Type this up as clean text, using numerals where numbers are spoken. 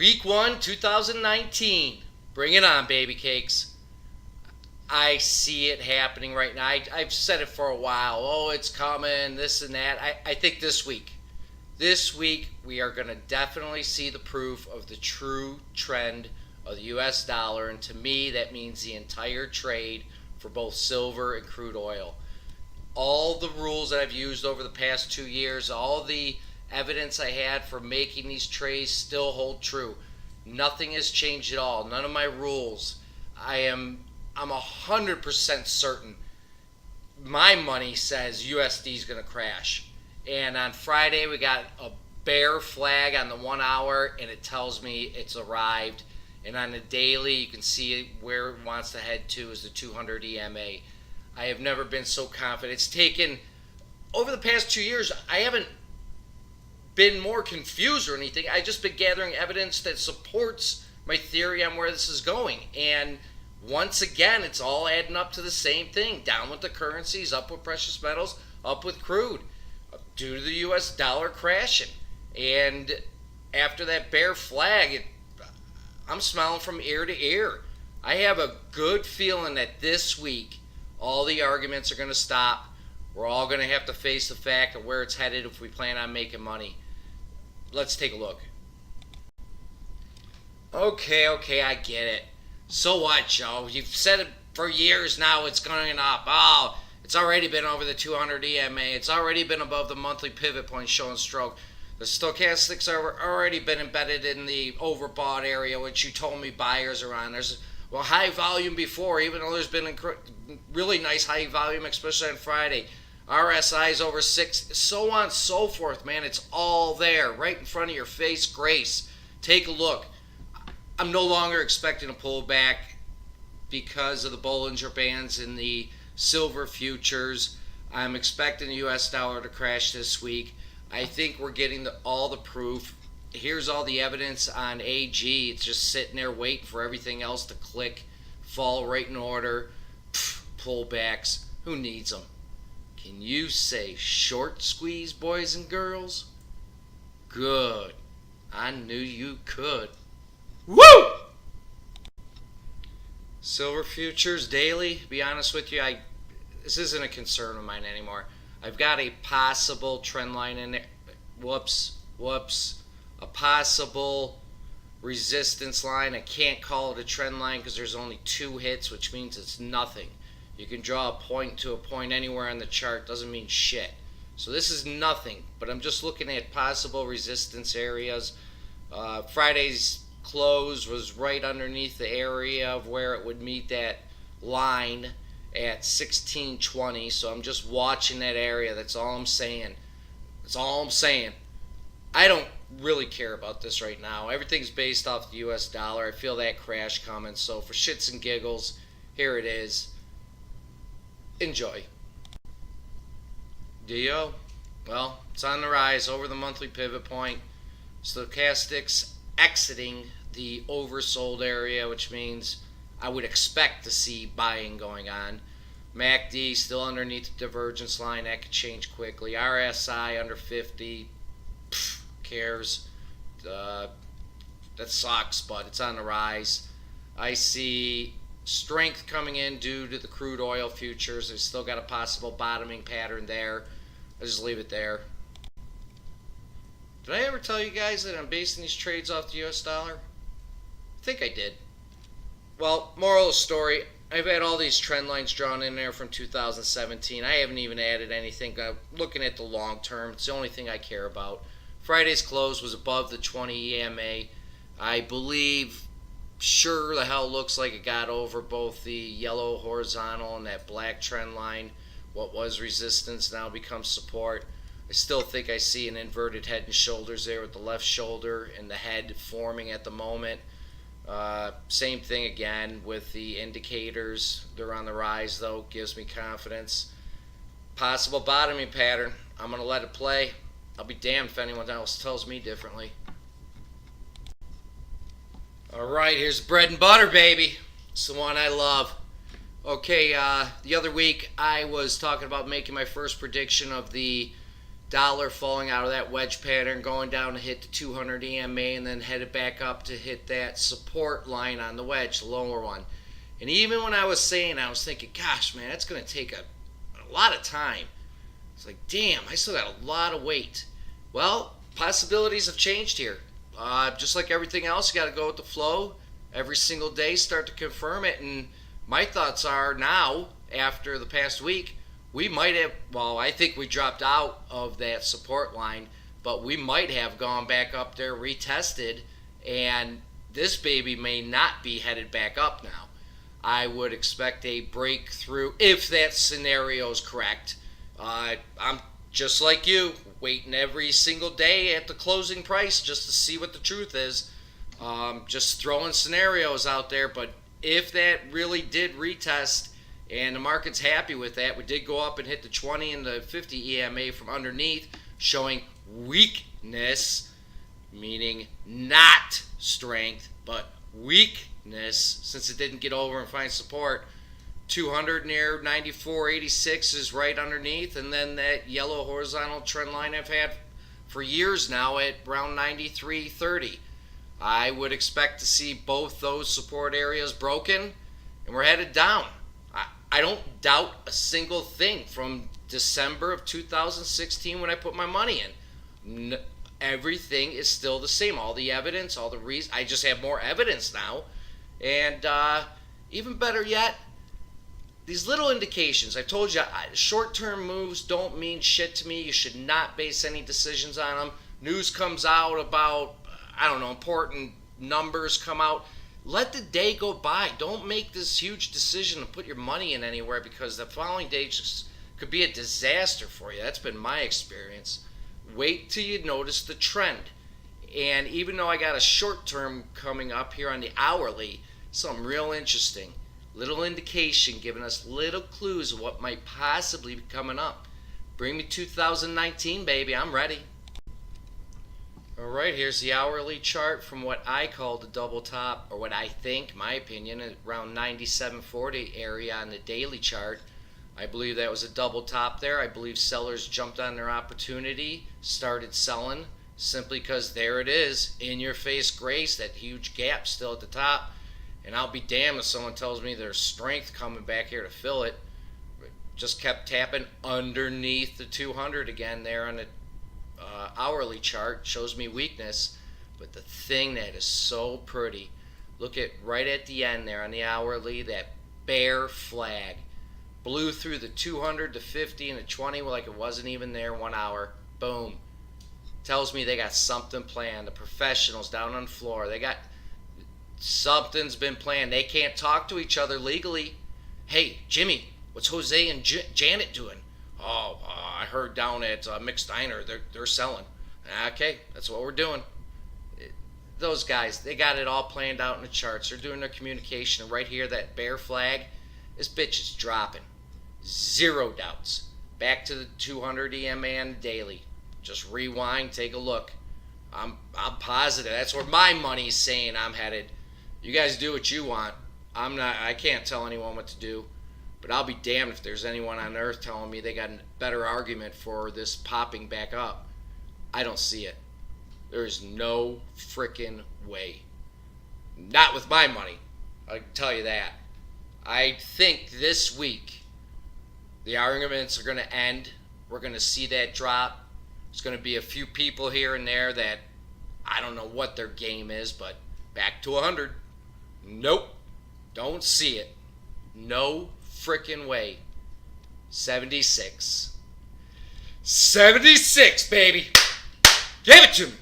Week 1, 2019. Bring it on, baby cakes. I see it happening right now. I've said it for a while. Oh, it's coming, this and that. I think this week, we are going to definitely see the proof of the true trend of the U.S. dollar. And to me, that means the entire trade for both silver and crude oil. All the rules that I've used over the past 2 years, all the evidence I had for making these trades still hold true. Nothing has changed at all. None of my rules. I'm 100% certain. My money says USD is going to crash. And on Friday we got a bear flag on the 1 hour, and it tells me it's arrived. And on the daily, you can see where it wants to head to is the 200 EMA. I have never been so confident. It's taken, over the past 2 years, I haven't been more confused or anything. I've just been gathering evidence that supports my theory on where this is going. And once again, it's all adding up to the same thing. Down with the currencies, up with precious metals, up with crude, due to the U.S. dollar crashing. And after that bear flag, I'm smiling from ear to ear. I have a good feeling that this week, all the arguments are going to stop. We're all going to have to face the fact of where it's headed if we plan on making money. Let's take a look. Okay, I get it. So what, Joe? You've said it for years now, it's going up. Oh, it's already been over the 200 EMA. It's already been above the monthly pivot point showing stroke. The stochastics are already been embedded in the overbought area, which you told me buyers are on. There's high volume before, even though there's been really nice high volume, especially on Friday. RSI's over 6, so on and so forth, man. It's all there, right in front of your face. Grace, take a look. I'm no longer expecting a pullback because of the Bollinger Bands in the silver futures. I'm expecting the U.S. dollar to crash this week. I think we're getting all the proof. Here's all the evidence on AG. It's just sitting there waiting for everything else to click, fall right in order. Pullbacks. Who needs them? Can you say short squeeze, boys and girls? Good. I knew you could. Woo! Silver futures daily. Be honest with you, this isn't a concern of mine anymore. I've got a possible trend line in there. Whoops. A possible resistance line. I can't call it a trend line because there's only 2 hits, which means it's nothing. You can draw a point to a point anywhere on the chart. Doesn't mean shit. So this is nothing, but I'm just looking at possible resistance areas. Friday's close was right underneath the area of where it would meet that line at 1620. So I'm just watching that area. That's all I'm saying. I don't really care about this right now. Everything's based off the U.S. dollar. I feel that crash coming. So for shits and giggles, here it is. Enjoy. DO? Well, it's on the rise over the monthly pivot point. Stochastics exiting the oversold area, which means I would expect to see buying going on. MACD still underneath the divergence line. That could change quickly. RSI under 50. Cares. That sucks, but it's on the rise. I see strength coming in due to the crude oil futures. There's still got a possible bottoming pattern there. I'll just leave it there. Did I ever tell you guys that I'm basing these trades off the US dollar? I think I did. Well, moral of the story, I've had all these trend lines drawn in there from 2017. I haven't even added anything. I'm looking at the long term. It's the only thing I care about. Friday's close was above the 20 EMA. I believe, sure the hell looks like it got over both the yellow horizontal and that black trend line. What was resistance now becomes support. I still think I see an inverted head and shoulders there with the left shoulder and the head forming at the moment. Same thing again with the indicators. They're on the rise though. Gives me confidence. Possible bottoming pattern. I'm going to let it play. I'll be damned if anyone else tells me differently. Alright, here's bread and butter, baby. It's the one I love. Okay, the other week I was talking about making my first prediction of the dollar falling out of that wedge pattern, going down to hit the 200 EMA, and then headed back up to hit that support line on the wedge, the lower one. And even when I was saying, I was thinking, gosh, man, that's going to take a lot of time. It's like, damn, I still got a lot of weight. Well, possibilities have changed here. Just like everything else, you got to go with the flow. Every single day, start to confirm it. And my thoughts are now, after the past week, we might have, well, I think we dropped out of that support line, but we might have gone back up there, retested, and this baby may not be headed back up now. I would expect a breakthrough if that scenario is correct. I'm just like you, waiting every single day at the closing price just to see what the truth is. Just throwing scenarios out there, but if that really did retest and the market's happy with that, we did go up and hit the 20 and the 50 EMA from underneath, showing weakness, meaning not strength, but weakness, since it didn't get over and find support. 200 near 94.86 is right underneath, and then that yellow horizontal trend line I've had for years now at around 93.30. I would expect to see both those support areas broken, and we're headed down. I don't doubt a single thing from December of 2016 when I put my money in. Everything is still the same. All the evidence, all the reasons. I just have more evidence now. And even better yet, these little indications. I told you, short-term moves don't mean shit to me. You should not base any decisions on them. News comes out about, I don't know, important numbers come out. Let the day go by. Don't make this huge decision to put your money in anywhere, because the following day just could be a disaster for you. That's been my experience. Wait till you notice the trend. And even though I got a short term coming up here on the hourly, something real interesting. Little indication giving us little clues of what might possibly be coming up. Bring me 2019, baby. I'm ready. Alright, here's the hourly chart from what I call the double top, or what I think, my opinion, around 97.40 area on the daily chart. I believe that was a double top there. I believe sellers jumped on their opportunity, started selling, simply because there it is, in your face grace, that huge gap still at the top. And I'll be damned if someone tells me there's strength coming back here to fill it. Just kept tapping underneath the 200 again there on the hourly chart. Shows me weakness. But the thing that is so pretty, look at right at the end there on the hourly, that bear flag. Blew through the 200, the 50, and the 20 like it wasn't even there 1 hour. Boom. Tells me they got something planned. The professionals down on the floor, they got something's been planned. They can't talk to each other legally. Hey, Jimmy, what's Jose and Janet doing? Oh, I heard down at Mixed Diner they're selling. Okay, that's what we're doing. Those guys, they got it all planned out in the charts. They're doing their communication. And right here, that bear flag, this bitch is dropping. Zero doubts. Back to the 200 EMA and daily. Just rewind, take a look. I'm positive. That's where my money's saying I'm headed. You guys do what you want. I can't tell anyone what to do. But I'll be damned if there's anyone on earth telling me they got a better argument for this popping back up. I don't see it. There's no frickin' way. Not with my money. I can tell you that. I think this week the arguments are going to end. We're going to see that drop. There's going to be a few people here and there that I don't know what their game is, but back to 100. Nope. Don't see it. No frickin' way. 76. 76, baby. Give it to me.